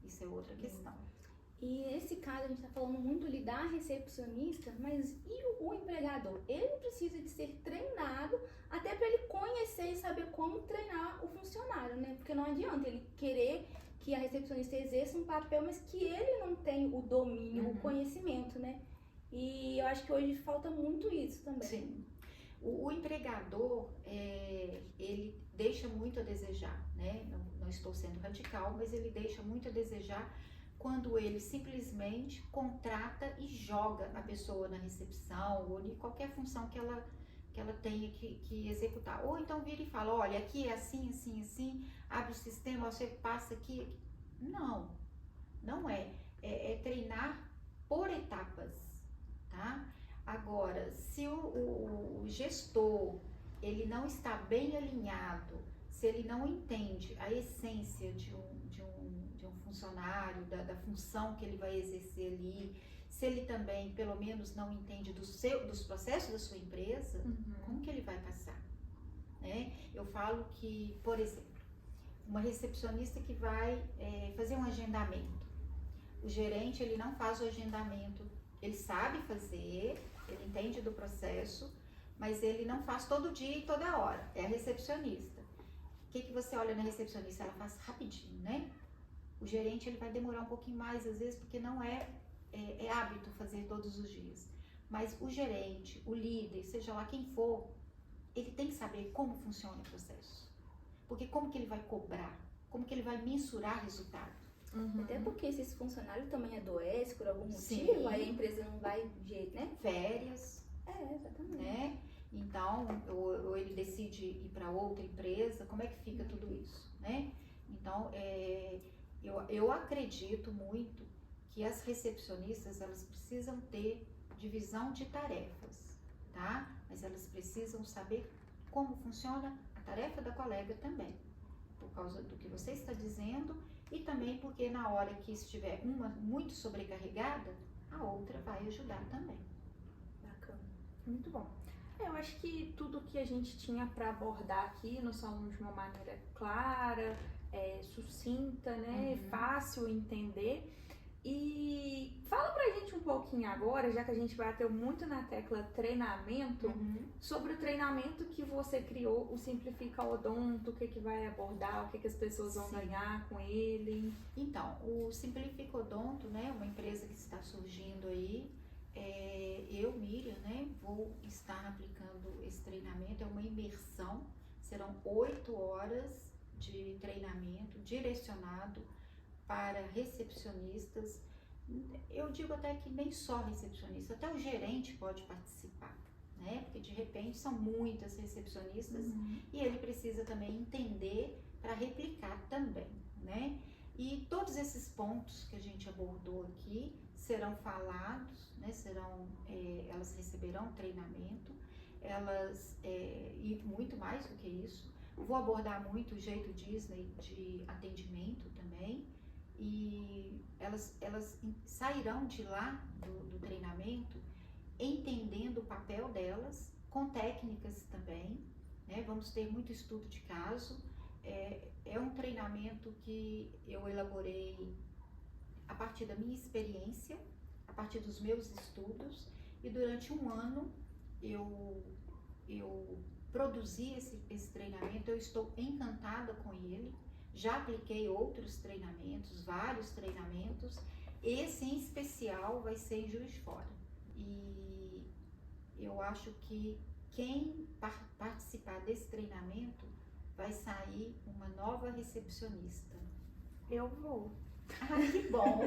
Isso é outra questão. E nesse caso a gente está falando muito ali da recepcionista, mas e o empregador? Ele precisa de ser treinado até para ele conhecer e saber como treinar o funcionário, né? Porque não adianta ele querer que a recepcionista exerça um papel, mas que ele não tem o domínio, o conhecimento, né? E eu acho que hoje falta muito isso também. Sim. O empregador, ele deixa muito a desejar, né? Não estou sendo radical, mas ele deixa muito a desejar quando ele simplesmente contrata e joga a pessoa na recepção ou em qualquer função que ela tenha que executar. Ou então vira e fala, olha, aqui é assim, assim, assim, abre o sistema, você passa aqui. Não, não é. É treinar por etapas, tá? Agora, se o gestor, ele não está bem alinhado, se ele não entende a essência de um funcionário, da função que ele vai exercer ali, se ele também, pelo menos, não entende dos processos da sua empresa, como que ele vai passar? Né? Eu falo que, por exemplo, uma recepcionista que vai fazer um agendamento, o gerente, ele não faz o agendamento, ele sabe fazer, ele entende do processo, mas ele não faz todo dia e toda hora, é a recepcionista. O que você olha na recepcionista? Ela faz rapidinho, né? O gerente, ele vai demorar um pouquinho mais, às vezes, porque não é hábito fazer todos os dias. Mas o gerente, o líder, seja lá quem for, ele tem que saber como funciona o processo. Porque como que ele vai cobrar? Como que ele vai mensurar resultado? Até porque se esse funcionário também adoece por algum motivo, Sim. aí a empresa não vai de jeito, né? Férias. Exatamente. Né? Então, ou ele decide ir para outra empresa, como é que fica tudo isso, né? Então, eu acredito muito que as recepcionistas, elas precisam ter divisão de tarefas, tá? Mas elas precisam saber como funciona a tarefa da colega também, por causa do que você está dizendo e também porque na hora que estiver uma muito sobrecarregada, a outra vai ajudar também. Bacana, muito bom. Eu acho que tudo que a gente tinha para abordar aqui, nós falamos de uma maneira clara, sucinta, né? Fácil entender. E fala pra gente um pouquinho agora, já que a gente bateu muito na tecla treinamento, sobre o treinamento que você criou, o Simplifica Odonto, o que vai abordar, o que as pessoas vão ganhar com ele. Então, o Simplifica Odonto, né, uma empresa que está surgindo aí, eu, Miriam, né, vou estar aplicando esse treinamento, é uma imersão, serão 8 horas de treinamento direcionado para recepcionistas. Eu digo até que nem só recepcionista, até o gerente pode participar, né? Porque de repente são muitas recepcionistas e ele precisa também entender para replicar também, né? E todos esses pontos que a gente abordou aqui serão falados, né? Elas receberão treinamento, e muito mais do que isso. Vou abordar muito o jeito Disney de atendimento também, e elas sairão de lá do treinamento entendendo o papel delas, com técnicas também, né? Vamos ter muito estudo de caso. É um treinamento que eu elaborei a partir da minha experiência, a partir dos meus estudos, e durante um ano eu produzi esse treinamento. Eu estou encantada com ele, já apliquei outros treinamentos, vários treinamentos. Esse em especial vai ser em Juiz de Fora, e eu acho que quem participar desse treinamento vai sair uma nova recepcionista. Eu vou. Ah, que bom!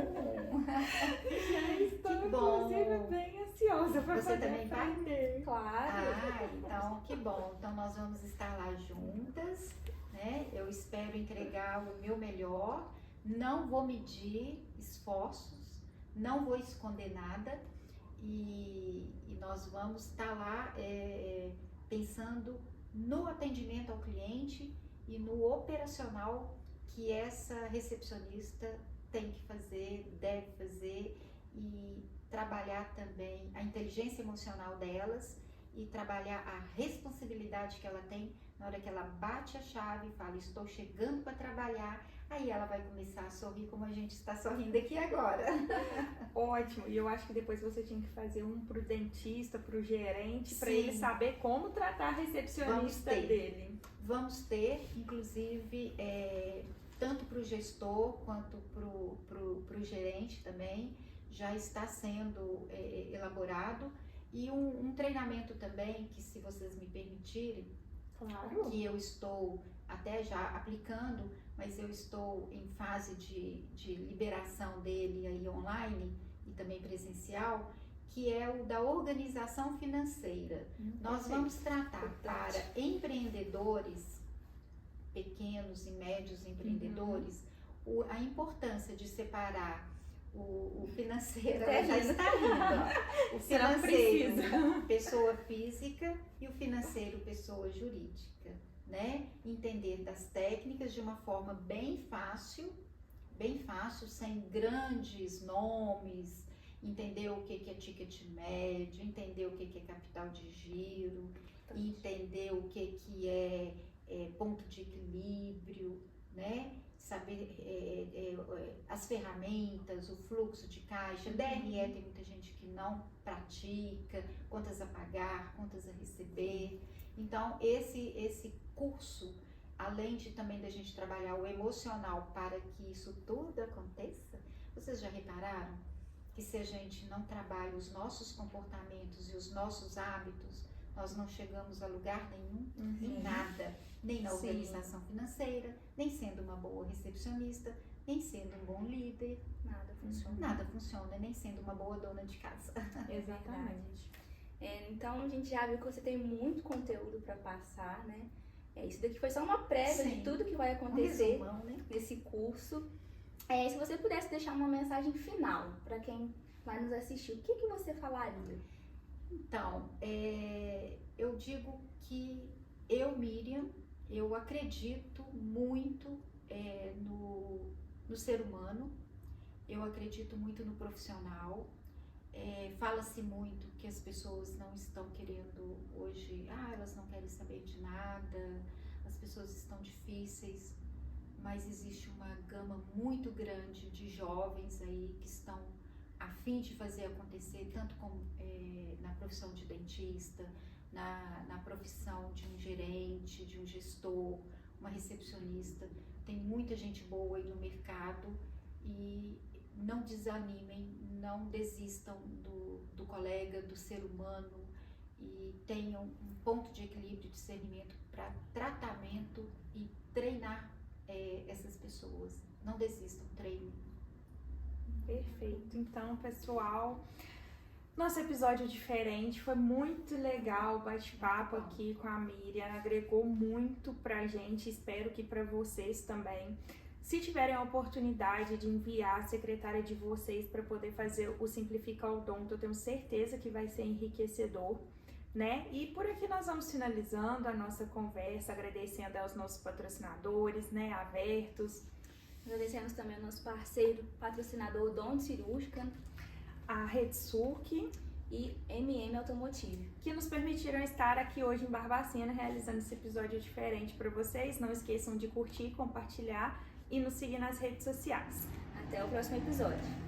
Já estou, Que bom. inclusive, bem ansiosa para Você poder também vai? aprender. Claro. Então que bom. Então nós vamos estar lá juntas, né? Eu espero entregar o meu melhor, não vou medir esforços, não vou esconder nada, e nós vamos estar lá pensando no atendimento ao cliente e no operacional que essa recepcionista tem que fazer, deve fazer, e trabalhar também a inteligência emocional delas e trabalhar a responsabilidade que ela tem na hora que ela bate a chave e fala, estou chegando para trabalhar. Aí ela vai começar a sorrir como a gente está sorrindo aqui agora. Ótimo, e eu acho que depois você tinha que fazer um pro dentista, pro gerente, para Sim. ele saber como tratar a recepcionista dele. Vamos ter, inclusive, tanto para o gestor quanto para o gerente também, já está sendo elaborado. E um treinamento também, que se vocês me permitirem, Claro. que eu estou até já aplicando, mas eu estou em fase de liberação dele aí online e também presencial, que é o da organização financeira. Nós vamos tratar para empreendedores, pequenos e médios empreendedores, a importância de separar o financeiro, ela já está rindo, ó. O financeiro, pessoa física, e o financeiro, pessoa jurídica, né? Entender das técnicas de uma forma bem fácil, sem grandes nomes, entender o que é ticket médio, entender o que é capital de giro, entender o que é ponto de equilíbrio, né? Saber as ferramentas, o fluxo de caixa, DRE tem muita gente que não pratica, contas a pagar, contas a receber. Então esse curso, além de também da gente trabalhar o emocional para que isso tudo aconteça, vocês já repararam que se a gente não trabalha os nossos comportamentos e os nossos hábitos, nós não chegamos a lugar nenhum, em nada, nem na organização financeira, nem sendo uma boa recepcionista, nem sendo um bom líder, nada funciona, nem sendo uma boa dona de casa. Exatamente. Então a gente já viu que você tem muito conteúdo para passar, né? Isso daqui foi só uma prévia de tudo que vai acontecer nesse curso. Se você pudesse deixar uma mensagem final para quem vai nos assistir, o que você falaria? Então, eu digo que Miriam, eu acredito muito no ser humano, eu acredito muito no profissional. Fala-se muito que as pessoas não estão querendo hoje, elas não querem saber de nada, as pessoas estão difíceis, mas existe uma gama muito grande de jovens aí que estão a fim de fazer acontecer, tanto como na profissão de dentista, na profissão de um gerente, de um gestor, uma recepcionista. Tem muita gente boa aí no mercado, e não desanimem, não desistam do colega, do ser humano, e tenham um ponto de equilíbrio e discernimento para tratamento e treinar essas pessoas. Não desistam, treinem. Perfeito. Então, pessoal, nosso episódio diferente, foi muito legal o bate-papo aqui com a Miriam, agregou muito pra gente, espero que pra vocês também. Se tiverem a oportunidade de enviar a secretária de vocês para poder fazer o Simplifica Odonto, eu tenho certeza que vai ser enriquecedor, né? E por aqui nós vamos finalizando a nossa conversa, agradecendo aos nossos patrocinadores, né, Avertus. Agradecemos também ao nosso parceiro, patrocinador Odonto Cirúrgica, a Redsurk e MM Automotive, que nos permitiram estar aqui hoje em Barbacena realizando esse episódio diferente para vocês. Não esqueçam de curtir, compartilhar e nos seguir nas redes sociais. Até o próximo episódio.